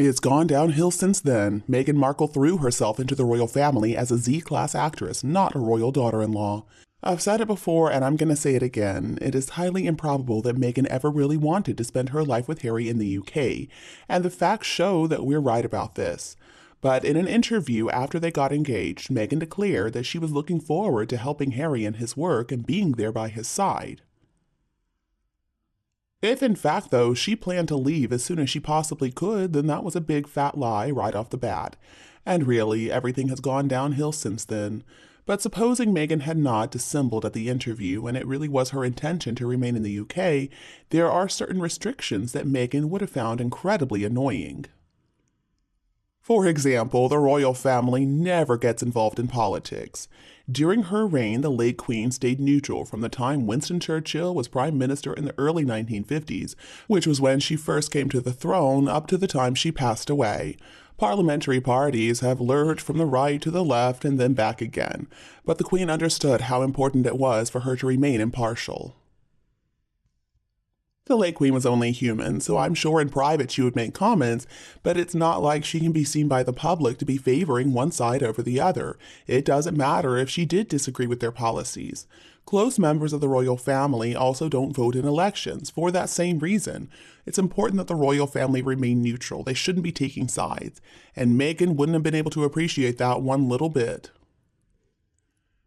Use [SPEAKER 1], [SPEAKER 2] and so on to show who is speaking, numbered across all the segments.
[SPEAKER 1] It's gone downhill since then. Meghan Markle threw herself into the royal family as a Z-class actress, not a royal daughter-in-law. I've said it before, and I'm going to say it again. It is highly improbable that Meghan ever really wanted to spend her life with Harry in the UK, and the facts show that we're right about this. But in an interview after they got engaged, Meghan declared that she was looking forward to helping Harry in his work and being there by his side. If in fact, though, she planned to leave as soon as she possibly could, then that was a big fat lie right off the bat. And really, everything has gone downhill since then. But supposing Meghan had not dissembled at the interview and it really was her intention to remain in the UK, there are certain restrictions that Meghan would have found incredibly annoying. For example, the royal family never gets involved in politics. During her reign, the late Queen stayed neutral from the time Winston Churchill was Prime Minister in the early 1950s, which was when she first came to the throne, up to the time she passed away. Parliamentary parties have lurched from the right to the left and then back again, but the Queen understood how important it was for her to remain impartial. The late Queen was only human, so I'm sure in private she would make comments, but it's not like she can be seen by the public to be favoring one side over the other. It doesn't matter if she did disagree with their policies. Close members of the royal family also don't vote in elections for that same reason. It's important that the royal family remain neutral. They shouldn't be taking sides, and Meghan wouldn't have been able to appreciate that one little bit.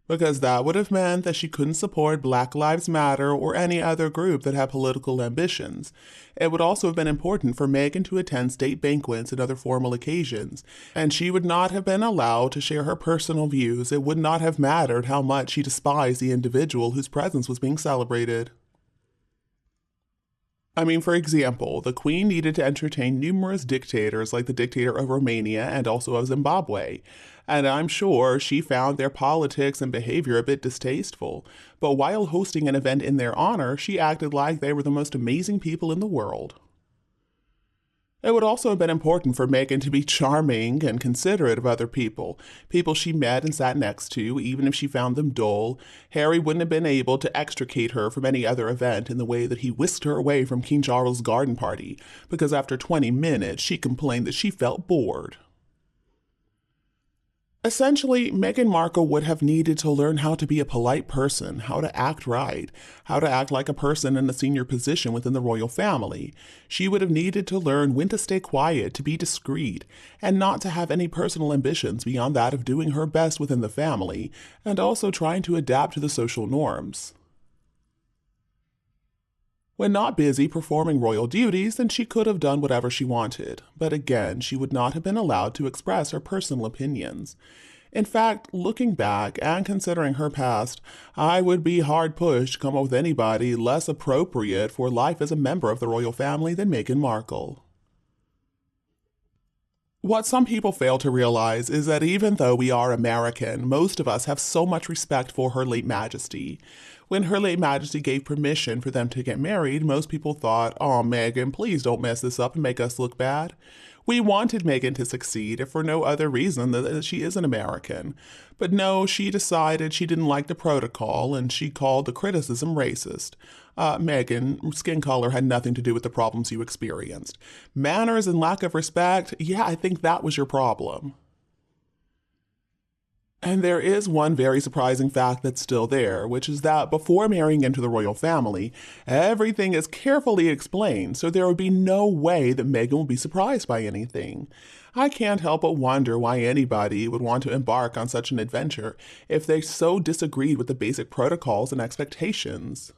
[SPEAKER 1] Because that would have meant that she couldn't support Black Lives Matter or any other group that had political ambitions. It would also have been important for Meghan to attend state banquets and other formal occasions, and she would not have been allowed to share her personal views. It would not have mattered how much she despised the individual whose presence was being celebrated. For example, the Queen needed to entertain numerous dictators like the dictator of Romania and also of Zimbabwe, and I'm sure she found their politics and behavior a bit distasteful, but while hosting an event in their honor, she acted like they were the most amazing people in the world. It would also have been important for Meghan to be charming and considerate of other people she met and sat next to, even if she found them dull. Harry wouldn't have been able to extricate her from any other event in the way that he whisked her away from King Charles' garden party, because after 20 minutes she complained that she felt bored. Essentially, Meghan Markle would have needed to learn how to be a polite person, how to act right, how to act like a person in a senior position within the royal family. She would have needed to learn when to stay quiet, to be discreet, and not to have any personal ambitions beyond that of doing her best within the family, and also trying to adapt to the social norms. When not busy performing royal duties, then she could have done whatever she wanted, but again, she would not have been allowed to express her personal opinions. In fact, looking back and considering her past, I would be hard-pushed to come up with anybody less appropriate for life as a member of the royal family than Meghan Markle. What some people fail to realize is that even though we are American, most of us have so much respect for Her Late Majesty. When Her Late Majesty gave permission for them to get married, most people thought, "Oh, Meghan, please don't mess this up and make us look bad." We wanted Meghan to succeed, if for no other reason than that she is an American. But no, she decided she didn't like the protocol, and she called the criticism racist. Meghan, skin color had nothing to do with the problems you experienced. Manners and lack of respect, yeah, I think that was your problem. And there is one very surprising fact that's still there, which is that before marrying into the royal family, everything is carefully explained, so there would be no way that Meghan would be surprised by anything. I can't help but wonder why anybody would want to embark on such an adventure if they so disagreed with the basic protocols and expectations.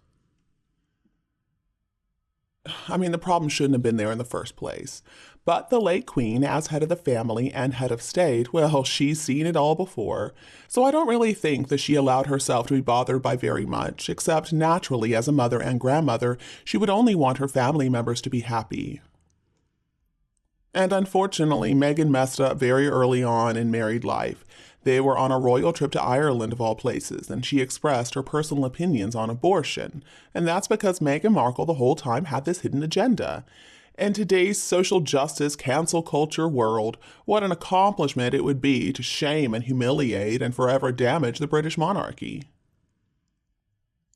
[SPEAKER 1] The problem shouldn't have been there in the first place. But the late Queen, as head of the family and head of state, well, she's seen it all before. So I don't really think that she allowed herself to be bothered by very much, except naturally, as a mother and grandmother, she would only want her family members to be happy. And unfortunately, Meghan messed up very early on in married life. They were on a royal trip to Ireland, of all places, and she expressed her personal opinions on abortion. And that's because Meghan Markle the whole time had this hidden agenda. In today's social justice, cancel culture world, what an accomplishment it would be to shame and humiliate and forever damage the British monarchy.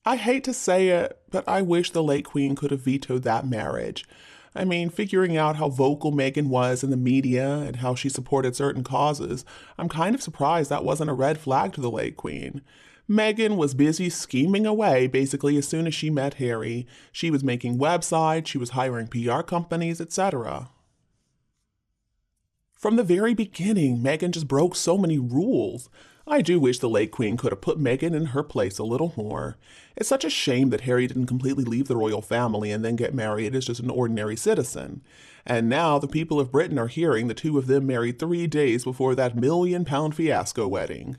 [SPEAKER 1] I hate to say it, but I wish the late Queen could have vetoed that marriage. I mean, figuring out how vocal Meghan was in the media and how she supported certain causes, I'm kind of surprised that wasn't a red flag to the late Queen. Meghan was busy scheming away basically as soon as she met Harry. She was making websites, she was hiring PR companies, etc. From the very beginning, Meghan just broke so many rules. I do wish the late Queen could have put Meghan in her place a little more. It's such a shame that Harry didn't completely leave the royal family and then get married as just an ordinary citizen. And now the people of Britain are hearing the two of them married 3 days before that £1,000,000 fiasco wedding.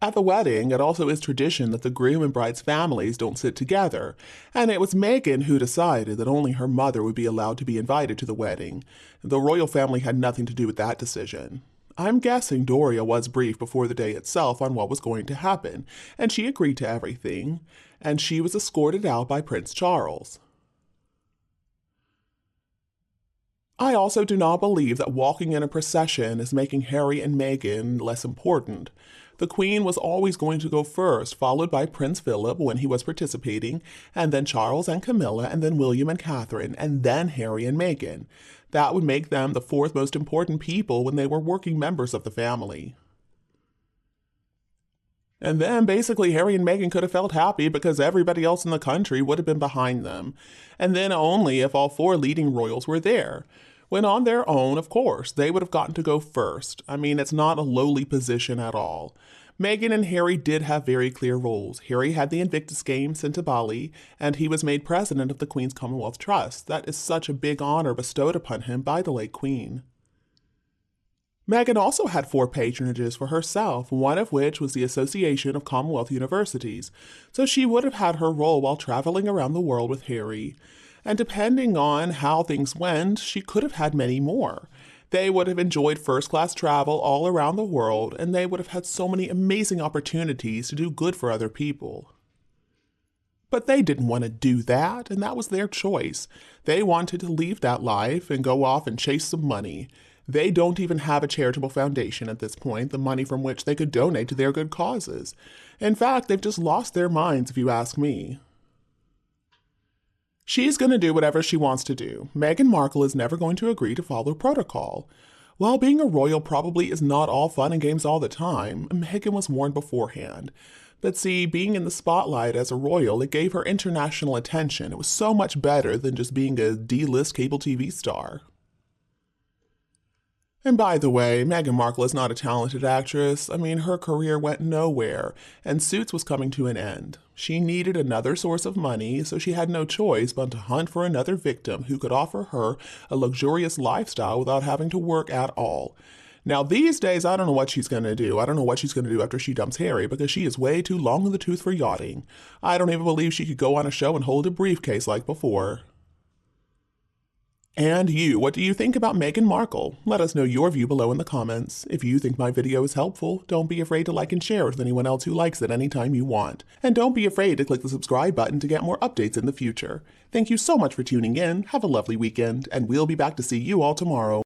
[SPEAKER 1] At the wedding, it also is tradition that the groom and bride's families don't sit together, and it was Meghan who decided that only her mother would be allowed to be invited to the wedding. The royal family had nothing to do with that decision. I'm guessing Doria was briefed before the day itself on what was going to happen, and she agreed to everything, and she was escorted out by Prince Charles. I also do not believe that walking in a procession is making Harry and Meghan less important. The Queen was always going to go first, followed by Prince Philip when he was participating, and then Charles and Camilla, and then William and Catherine, and then Harry and Meghan. That would make them the fourth most important people when they were working members of the family. And then basically Harry and Meghan could have felt happy because everybody else in the country would have been behind them. And then only if all 4 leading royals were there. When on their own, of course, they would have gotten to go first. I mean, it's not a lowly position at all. Meghan and Harry did have very clear roles. Harry had the Invictus Games sent to Bali, and he was made president of the Queen's Commonwealth Trust. That is such a big honor bestowed upon him by the late Queen. Meghan also had 4 patronages for herself, one of which was the Association of Commonwealth Universities, so she would have had her role while traveling around the world with Harry. And depending on how things went, she could have had many more. They would have enjoyed first-class travel all around the world, and they would have had so many amazing opportunities to do good for other people. But they didn't want to do that, and that was their choice. They wanted to leave that life and go off and chase some money. They don't even have a charitable foundation at this point, the money from which they could donate to their good causes. In fact, they've just lost their minds, if you ask me. She's going to do whatever she wants to do. Meghan Markle is never going to agree to follow protocol. While being a royal probably is not all fun and games all the time, Meghan was warned beforehand. But see, being in the spotlight as a royal, it gave her international attention. It was so much better than just being a D-list cable TV star. And by the way, Meghan Markle is not a talented actress. I mean, her career went nowhere, and Suits was coming to an end. She needed another source of money, so she had no choice but to hunt for another victim who could offer her a luxurious lifestyle without having to work at all. Now, these days, I don't know what she's going to do. I don't know what she's going to do after she dumps Harry, because she is way too long in the tooth for yachting. I don't even believe she could go on a show and hold a briefcase like before. And you, what do you think about Meghan Markle? Let us know your view below in the comments. If you think my video is helpful, don't be afraid to like and share it with anyone else who likes it anytime you want. And don't be afraid to click the subscribe button to get more updates in the future. Thank you so much for tuning in, have a lovely weekend, and we'll be back to see you all tomorrow.